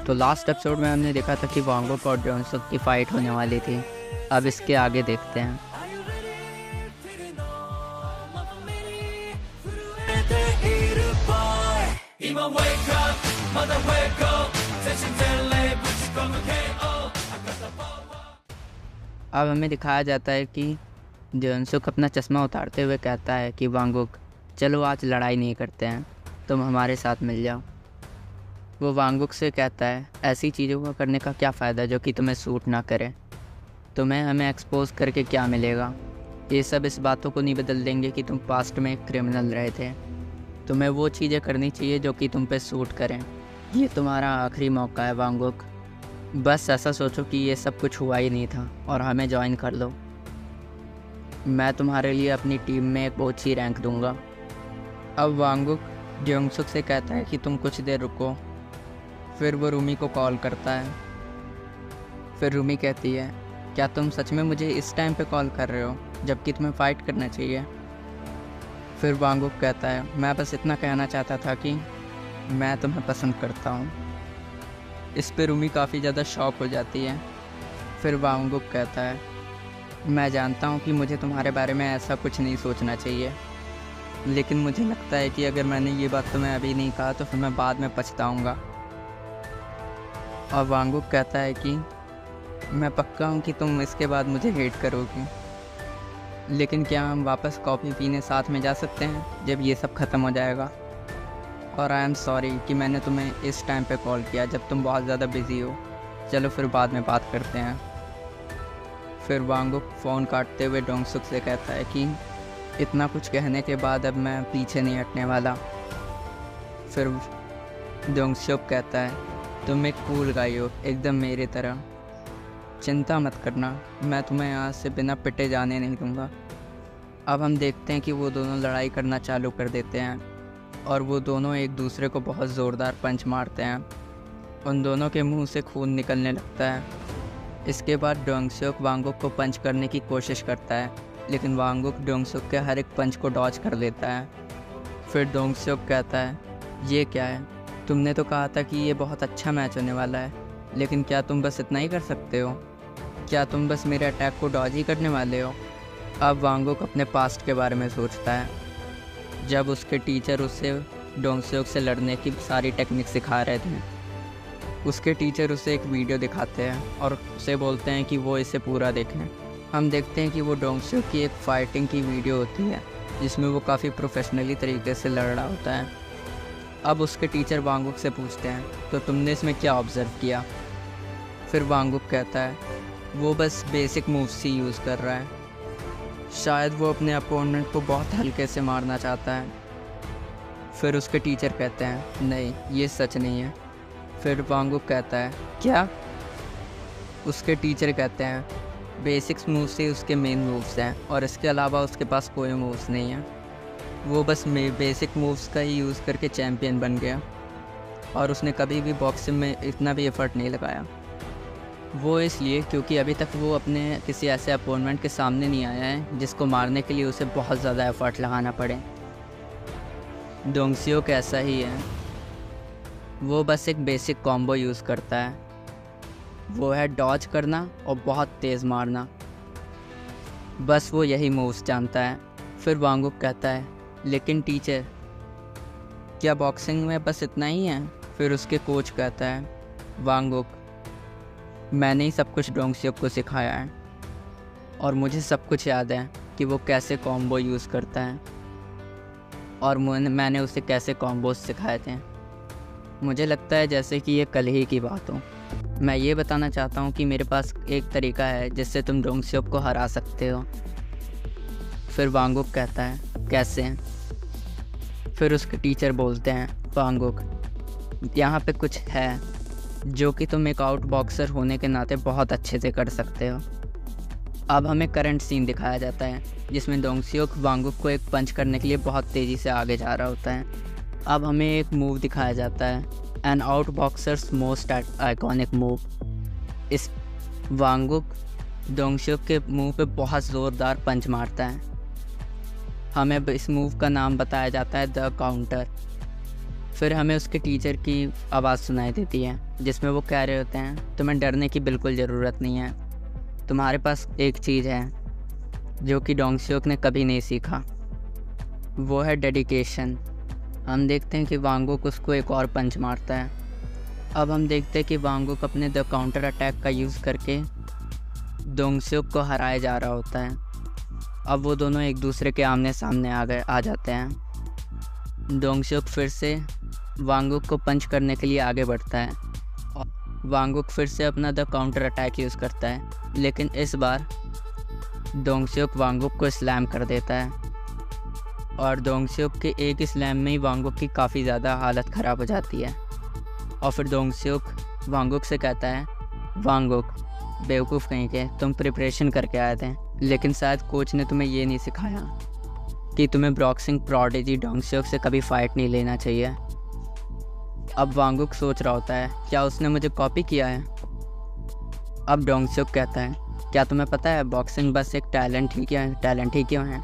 तो last episode में हमने देखा था कि वांगुक और जॉनसुक की फ़ाइट होने वाली थी। अब इसके आगे देखते हैं। अब हमें दिखाया जाता है कि जॉनसुक अपना चश्मा उतारते हुए कहता है कि वांगुक, चलो आज लड़ाई नहीं करते हैं, तुम हमारे साथ मिल जाओ। वो वांगुक से कहता है, ऐसी चीज़ों को करने का क्या फ़ायदा जो कि तुम्हें सूट ना करे। तुम्हें हमें एक्सपोज करके क्या मिलेगा। ये सब इस बातों को नहीं बदल देंगे कि तुम पास्ट में एक क्रिमिनल रहे थे। तुम्हें वो चीज़ें करनी चाहिए जो कि तुम पे सूट करें। ये तुम्हारा आखिरी मौका है वांगुक। बस ऐसा सोचो कि ये सब कुछ हुआ ही नहीं था और हमें ज्वाइन कर लो। मैं तुम्हारे लिए अपनी टीम में एक ऊँची रैंक दूंगा। अब वांगुक जॉनसुक से कहता है कि तुम कुछ देर रुको। फिर वो रूमी को कॉल करता है। फिर रूमी कहती है, क्या तुम सच में मुझे इस टाइम पे कॉल कर रहे हो जबकि तुम्हें फ़ाइट करना चाहिए। फिर वांगुक कहता है, मैं बस इतना कहना चाहता था कि मैं तुम्हें पसंद करता हूँ। इस पे रूमी काफ़ी ज़्यादा शॉक हो जाती है। फिर वांगुक कहता है, मैं जानता हूँ कि मुझे तुम्हारे बारे में ऐसा कुछ नहीं सोचना चाहिए, लेकिन मुझे लगता है कि अगर मैंने ये बात तुम्हें अभी नहीं कहा तो फिर मैं बाद में पछताऊँगा। और वांगुक कहता है कि मैं पक्का हूँ कि तुम इसके बाद मुझे हेट करोगी, लेकिन क्या हम वापस कॉफ़ी पीने साथ में जा सकते हैं जब ये सब ख़त्म हो जाएगा। और आई एम सॉरी कि मैंने तुम्हें इस टाइम पे कॉल किया जब तुम बहुत ज़्यादा बिज़ी हो। चलो फिर बाद में बात करते हैं। फिर वांगुक फ़ोन काटते हुए जॉनसुक से कहता है कि इतना कुछ कहने के बाद अब मैं पीछे नहीं हटने वाला। फिर जॉनसुक कहता है, तुम एक कूल गाई हो, एकदम मेरी तरह। चिंता मत करना, मैं तुम्हें यहाँ से बिना पिटे जाने नहीं दूँगा। अब हम देखते हैं कि वो दोनों लड़ाई करना चालू कर देते हैं और वो दोनों एक दूसरे को बहुत ज़ोरदार पंच मारते हैं। उन दोनों के मुंह से खून निकलने लगता है। इसके बाद जॉनसुक वांगुक को पंच करने की कोशिश करता है, लेकिन वांगुक जॉनसुक के हर एक पंच को डॉज कर लेता है। फिर जॉनसुक कहता है, ये क्या है, तुमने तो कहा था कि ये बहुत अच्छा मैच होने वाला है, लेकिन क्या तुम बस इतना ही कर सकते हो। क्या तुम बस मेरे अटैक को डॉज ही करने वाले हो। अब वांगुक अपने पास्ट के बारे में सोचता है, जब उसके टीचर उसे जॉनसुक से लड़ने की सारी टेक्निक सिखा रहे थे। उसके टीचर उसे एक वीडियो दिखाते हैं और उसे बोलते हैं कि वो इसे पूरा देखें। हम देखते हैं कि वो जॉनसुक की एक फ़ाइटिंग की वीडियो होती है जिसमें वो काफ़ी प्रोफेशनली तरीके से लड़ रहा होता है। अब उसके टीचर वांगुक से पूछते हैं, तो तुमने इसमें क्या ऑब्ज़र्व किया। फिर वांगुक कहता है, वो बस बेसिक मूव्स ही यूज़ कर रहा है। शायद वो अपने अपोनेंट को बहुत हल्के से मारना चाहता है। फिर उसके टीचर कहते हैं, नहीं ये सच नहीं है। फिर वांगुक कहता है, क्या। उसके टीचर कहते हैं, बेसिक्स मूव्स ही उसके मेन मूव्स हैं और इसके अलावा उसके पास कोई मूव्स नहीं है। वो बस बेसिक मूव्स का ही यूज़ करके चैम्पियन बन गया और उसने कभी भी बॉक्सिंग में इतना भी एफ़र्ट नहीं लगाया। वो इसलिए क्योंकि अभी तक वो अपने किसी ऐसे अपोनेंट के सामने नहीं आया है जिसको मारने के लिए उसे बहुत ज़्यादा एफ़र्ट लगाना पड़े। जॉनसुक ऐसा ही है, वो बस एक बेसिक कॉम्बो यूज़ करता है, वो है डॉज करना और बहुत तेज़ मारना। बस वो यही मूव्स जानता है। फिर वांगुक कहता है, लेकिन टीचर, क्या बॉक्सिंग में बस इतना ही है। फिर उसके कोच कहता है, वांगुक, मैंने ही सब कुछ जॉनसुक को सिखाया है और मुझे सब कुछ याद है कि वो कैसे कॉम्बो यूज़ करता है और मैंने उसे कैसे कॉम्बोज सिखाए थे। मुझे लगता है जैसे कि ये कल ही की बात हो। मैं ये बताना चाहता हूँ कि मेरे पास एक तरीका है जिससे तुम जॉनसुक को हरा सकते हो। फिर वांगुक कहता है, कैसे। फिर उसके टीचर बोलते हैं, वांगुक, यहाँ पे कुछ है जो कि तुम एक आउट बॉक्सर होने के नाते बहुत अच्छे से कर सकते हो। अब हमें करंट सीन दिखाया जाता है जिसमें जॉनसुक वांगुक को एक पंच करने के लिए बहुत तेज़ी से आगे जा रहा होता है। अब हमें एक मूव दिखाया जाता है, an out boxers most iconic move. इस वांगुक जॉनसुक के मुंह पे बहुत ज़ोरदार पंच मारता है। हमें इस मूव का नाम बताया जाता है द काउंटर। फिर हमें उसके टीचर की आवाज़ सुनाई देती है जिसमें वो कह रहे होते हैं, तुम्हें डरने की बिल्कुल ज़रूरत नहीं है। तुम्हारे पास एक चीज़ है जो कि डोंगसियोक ने कभी नहीं सीखा, वो है डेडिकेशन। हम देखते हैं कि वांगुक उसको एक और पंच मारता है। अब हम देखते हैं कि वांगुक अपने द काउंटर अटैक का यूज़ करके डोंगसियोक को हराया जा रहा होता है। अब वो दोनों एक दूसरे के आमने सामने आ जाते हैं। डोंगसियोक फिर से वांगुक को पंच करने के लिए आगे बढ़ता है और वांगुक फिर से अपना द काउंटर अटैक यूज़ करता है, लेकिन इस बार डोंगसियोक वांगुक को स्लैम कर देता है और डोंगसियोक के एक स्लैम में ही वांगुक की काफ़ी ज़्यादा हालत ख़राब हो जाती है। और फिर डोंगसियोक वांगुक से कहता है, वांगुक बेवकूफ़ कहीं के, तुम प्रिपरेशन करके आए थे, लेकिन शायद कोच ने तुम्हें ये नहीं सिखाया कि तुम्हें बॉक्सिंग प्रोडिजी डोंगसियोक से कभी फ़ाइट नहीं लेना चाहिए। अब वांगुक सोच रहा होता है, क्या उसने मुझे कॉपी किया है। अब डोंगसियोक कहता है, क्या तुम्हें पता है बॉक्सिंग बस एक टैलेंट ही क्यों है,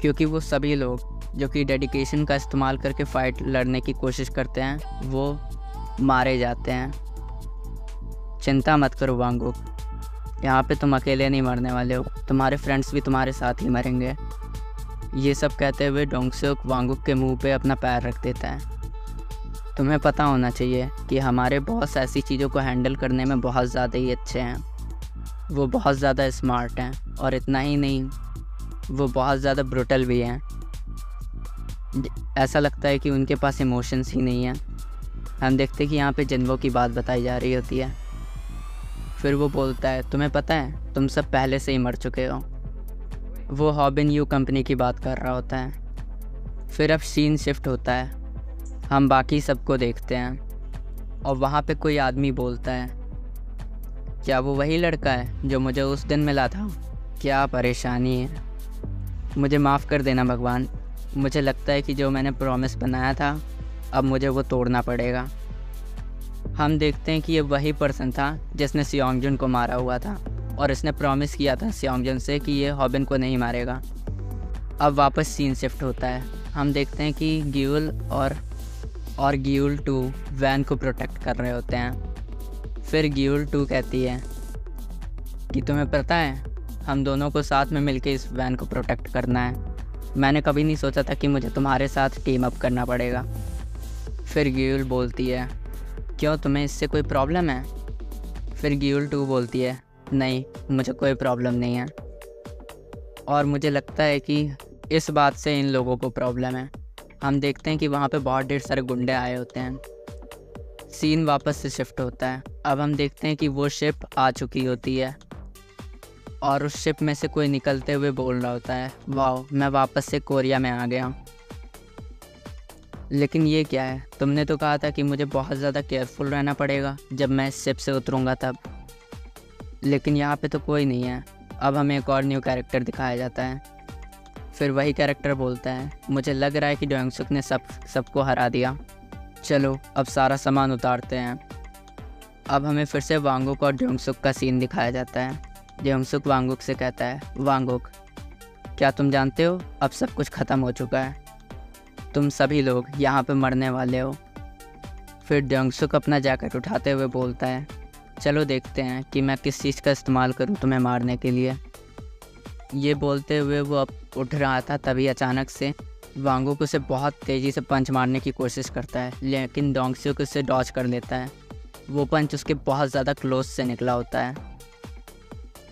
क्योंकि वो सभी लोग जो कि डेडिकेशन का इस्तेमाल करके फ़ाइट लड़ने की कोशिश करते हैं वो मारे जाते हैं। चिंता मत करो वांगुक, यहाँ पे तुम अकेले नहीं मरने वाले हो, तुम्हारे फ्रेंड्स भी तुम्हारे साथ ही मरेंगे। ये सब कहते हुए डोंगसियोक वांगुक के मुंह पे अपना पैर रख देता है। तुम्हें पता होना चाहिए कि हमारे बॉस ऐसी चीज़ों को हैंडल करने में बहुत ज़्यादा ही अच्छे हैं। वो बहुत ज़्यादा स्मार्ट हैं और इतना ही नहीं, वो बहुत ज़्यादा ब्रूटल भी हैं। ऐसा लगता है कि उनके पास इमोशंस ही नहीं हैं। हम देखते हैं कि यहाँ पे जिन्वो की बात बताई जा रही होती है। फिर वो बोलता है, तुम्हें पता है तुम सब पहले से ही मर चुके हो। वो हॉबिन यू कंपनी की बात कर रहा होता है। फिर अब सीन शिफ्ट होता है, हम बाकी सबको देखते हैं और वहाँ पे कोई आदमी बोलता है, क्या वो वही लड़का है जो मुझे उस दिन मिला था? क्या परेशानी है, मुझे माफ़ कर देना भगवान। मुझे लगता है कि जो मैंने प्रॉमिस बनाया था अब मुझे वो तोड़ना पड़ेगा। हम देखते हैं कि ये वही पर्सन था जिसने सियोंगजुन को मारा हुआ था और इसने प्रॉमिस किया था सियोंगजुन से कि ये हॉबिन को नहीं मारेगा। अब वापस सीन शिफ्ट होता है, हम देखते हैं कि ग्यूल और ग्यूल 2 वैन को प्रोटेक्ट कर रहे होते हैं। फिर ग्यूल 2 कहती है कि तुम्हें पता है हम दोनों को साथ में मिलकर इस वैन को प्रोटेक्ट करना है। मैंने कभी नहीं सोचा था कि मुझे तुम्हारे साथ टीम अप करना पड़ेगा। फिर ग्यूल बोलती है, क्यों तुम्हें इससे कोई प्रॉब्लम है? फिर ग्यूल 2 बोलती है, नहीं मुझे कोई प्रॉब्लम नहीं है। और मुझे लगता है कि इस बात से इन लोगों को प्रॉब्लम है। हम देखते हैं कि वहाँ पे बहुत ढेर सारे गुंडे आए होते हैं। सीन वापस से शिफ्ट होता है, अब हम देखते हैं कि वो शिप आ चुकी होती है और उस शिप में से कोई निकलते हुए बोल रहा होता है, वाह मैं वापस से कोरिया में आ गया। लेकिन ये क्या है, तुमने तो कहा था कि मुझे बहुत ज़्यादा केयरफुल रहना पड़ेगा जब मैं इस शिप से उतरूँगा तब। लेकिन यहाँ पे तो कोई नहीं है। अब हमें एक और न्यू कैरेक्टर दिखाया जाता है। फिर वही कैरेक्टर बोलता है, मुझे लग रहा है कि डोंगसुक ने सबको हरा दिया, चलो अब सारा सामान उतारते हैं। अब हमें फिर से वांगुक और डोंगसुक का सीन दिखाया जाता है। डोंगसुक वांगुक से कहता है, वांगुक क्या तुम जानते हो अब सब कुछ ख़त्म हो चुका है, तुम सभी लोग यहाँ पे मरने वाले हो। फिर डोंगसुक अपना जैकेट उठाते हुए बोलता है, चलो देखते हैं कि मैं किस चीज़ का इस्तेमाल करूँ तुम्हें मारने के लिए। ये बोलते हुए वो अब उठ रहा था, तभी अचानक से वांगुक उसे बहुत तेज़ी से पंच मारने की कोशिश करता है, लेकिन डोंगसुक उससे डॉज कर लेता है। वो पंच उसके बहुत ज़्यादा क्लोज से निकला होता है।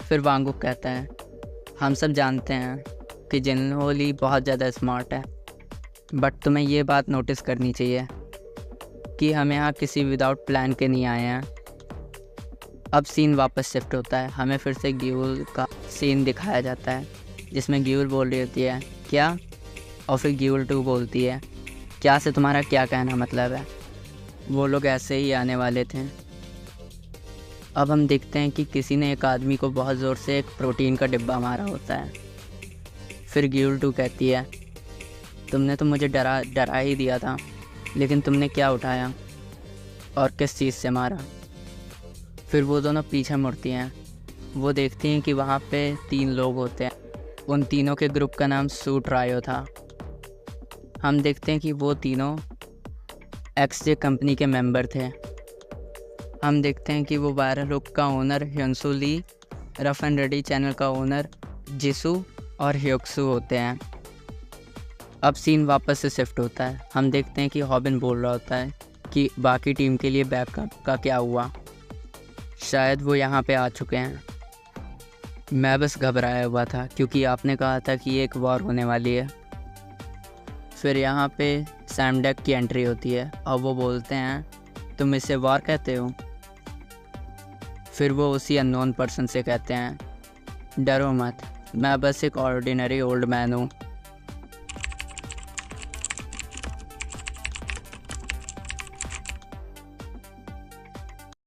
फिर वांगुक कहता है, हम सब जानते हैं कि जिन्हो ली बहुत ज़्यादा स्मार्ट है, बट तुम्हें ये बात नोटिस करनी चाहिए कि हम यहाँ किसी विदाउट प्लान के नहीं आए हैं। अब सीन वापस शिफ्ट होता है, हमें फिर से ग्यूल का सीन दिखाया जाता है जिसमें ग्यूल बोल रही होती है, क्या? और फिर ग्यूल 2 बोलती है, क्या से तुम्हारा क्या कहना मतलब है? वो लोग ऐसे ही आने वाले थे। अब हम देखते हैं कि किसी ने एक आदमी को बहुत ज़ोर से एक प्रोटीन का डिब्बा मारा होता है। फिर ग्यूल 2 कहती है, तुमने तो मुझे डरा ही दिया था, लेकिन तुमने क्या उठाया और किस चीज़ से मारा? फिर वो दोनों पीछे मुड़ती हैं। वो देखती हैं कि वहाँ पे 3 लोग होते हैं। उन तीनों के ग्रुप का नाम सूट रायो था। हम देखते हैं कि वो तीनों एक्सजे कंपनी के मेंबर थे। हम देखते हैं कि वो वायरल हुक का owner hyunsoo Lee, rough and ready channel का ओनर जिसू और ह्योक्सू होते हैं। अब सीन वापस से शिफ्ट होता है। हम देखते हैं कि हॉबिन बोल रहा होता है कि बाकी टीम के लिए बैकअप का क्या हुआ, शायद वो यहाँ पे आ चुके हैं। मैं बस घबराया हुआ था क्योंकि आपने कहा था कि एक वॉर होने वाली है। फिर यहाँ पे सैमडेक की एंट्री होती है और वो बोलते हैं तुम इसे वॉर कहते हो। फिर वो उसी अननोन पर्सन से कहते हैं डरो मत, मैं बस एक ऑर्डिनरी ओल्ड मैन हूँ